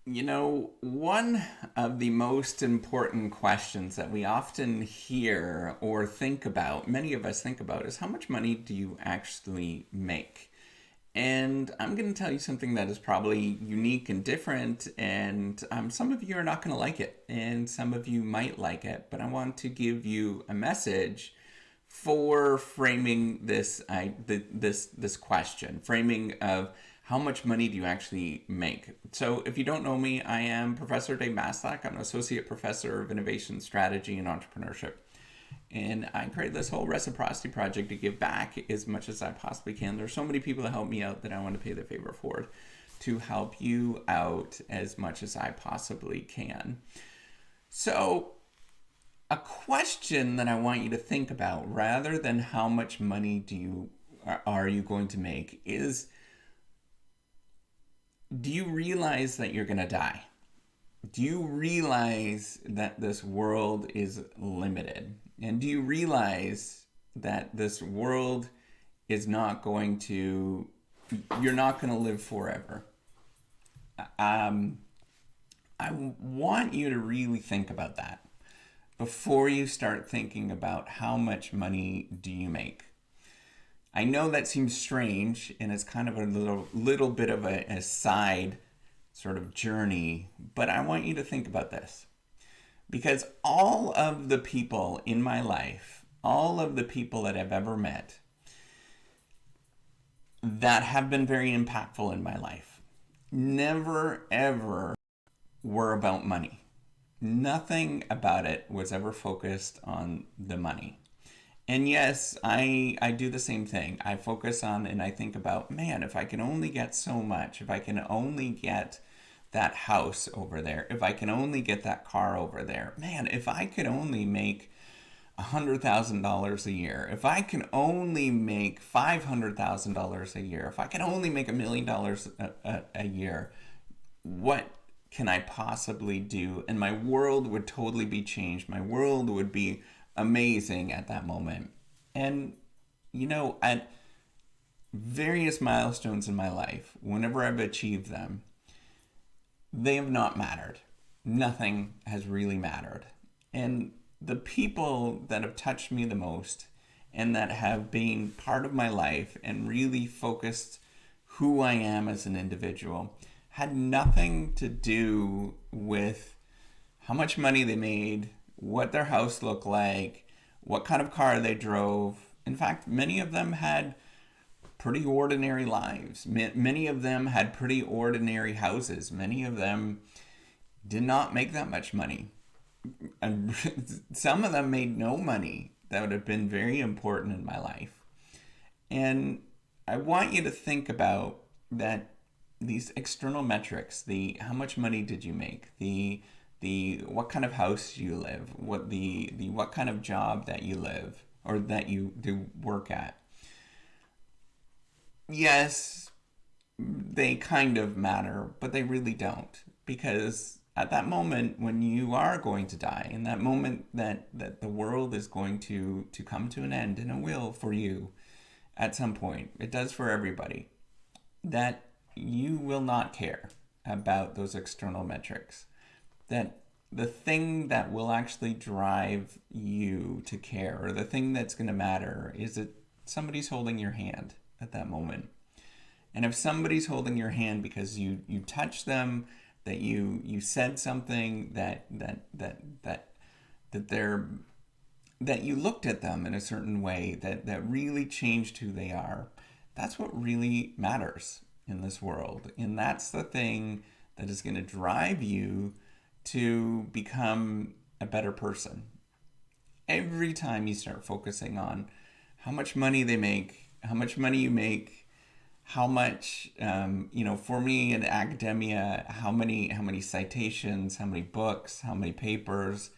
One of the most important questions that we often hear or think about, many of us think about, is how much money do you actually make? And I'm going to tell you something that is probably unique and different, and some of you are not going to like it, and some of you might like it, but I want to give you a message for framing this question, framing of how much money do you actually make. So if you don't know me, I am Professor Dave Maslach. I'm an associate professor of innovation strategy and entrepreneurship. And I created this whole reciprocity project to give back as much as I possibly can. There's so many people that help me out that I want to pay the favor forward to help you out as much as I possibly can. So a question that I want you to think about, rather than how much money are you going to make, is, do you realize that you're going to die? Do you realize that this world is limited? And do you realize that this world is not going to, you're not going to live forever? I want you to really think about that before you start thinking about how much money do you make. I know that seems strange, and it's kind of a little bit of a side sort of journey, but I want you to think about this. Because all of the people in my life, all of the people that I've ever met that have been very impactful in my life, never ever were about money. Nothing about it was ever focused on the money. And yes, I do the same thing. I focus on and I think about, man, if I can only get so much, if I can only get that house over there, if I can only get that car over there, man, if I could only make $100,000 a year, if I can only make $500,000 a year, if I can only make $1 million a year, what can I possibly do? And my world would totally be changed. My world would be amazing at that moment. And, at various milestones in my life, whenever I've achieved them, they have not mattered. Nothing has really mattered. And the people that have touched me the most and that have been part of my life and really focused who I am as an individual had nothing to do with how much money they made, what their house looked like, what kind of car they drove. In fact, many of them had pretty ordinary lives. Many of them had pretty ordinary houses. Many of them did not make that much money. And some of them made no money. That would have been very important in my life. And I want you to think about that, these external metrics, the how much money did you make, the what kind of house you live, what kind of job that you live or that you do work at. Yes, they kind of matter, but they really don't, because at that moment when you are going to die, in that moment that the world is going to come to an end, and it will for you at some point, it does for everybody, that you will not care about those external metrics. That the thing that will actually drive you to care, or the thing that's going to matter, is that somebody's holding your hand at that moment. And if somebody's holding your hand because you touched them, that you said something, that you looked at them in a certain way that really changed who they are, that's what really matters in this world. And that's the thing that is going to drive you to become a better person. Every time you start focusing on how much money they make, how much money you make, how much, for me in academia, how many citations, how many books, how many papers,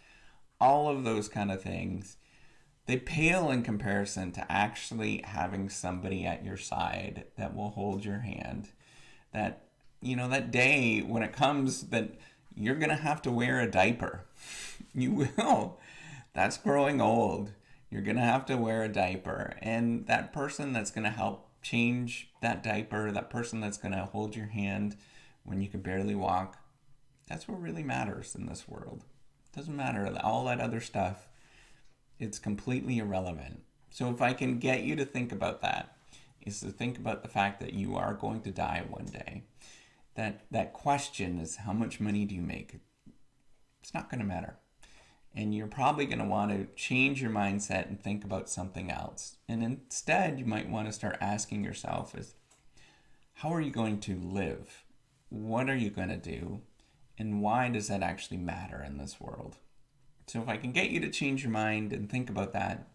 all of those kind of things, they pale in comparison to actually having somebody at your side that will hold your hand. That, that day when it comes that you're going to have to wear a diaper. You will. That's growing old. You're going to have to wear a diaper. And that person that's going to help change that diaper, that person that's going to hold your hand when you can barely walk, That's what really matters in this world. It doesn't matter. All that other stuff, it's completely irrelevant. So if I can get you to think about that, is to think about the fact that you are going to die one day. That question is, how much money do you make? It's not going to matter. And you're probably going to want to change your mindset and think about something else. And instead, you might want to start asking yourself is, how are you going to live? What are you going to do? And why does that actually matter in this world? So if I can get you to change your mind and think about that,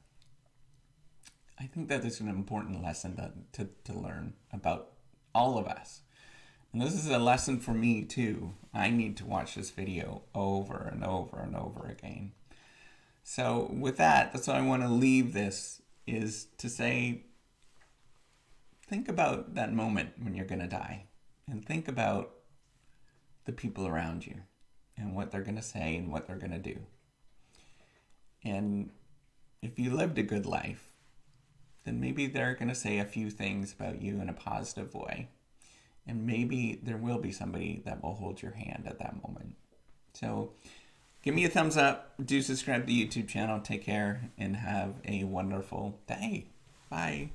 I think that is an important lesson to learn about all of us. And this is a lesson for me too. I need to watch this video over and over and over again. So with that, that's what I want to leave this, is to say, think about that moment when you're going to die. And think about the people around you and what they're going to say and what they're going to do. And if you lived a good life, then maybe they're going to say a few things about you in a positive way. And maybe there will be somebody that will hold your hand at that moment. So give me a thumbs up. Do subscribe to the YouTube channel. Take care and have a wonderful day. Bye.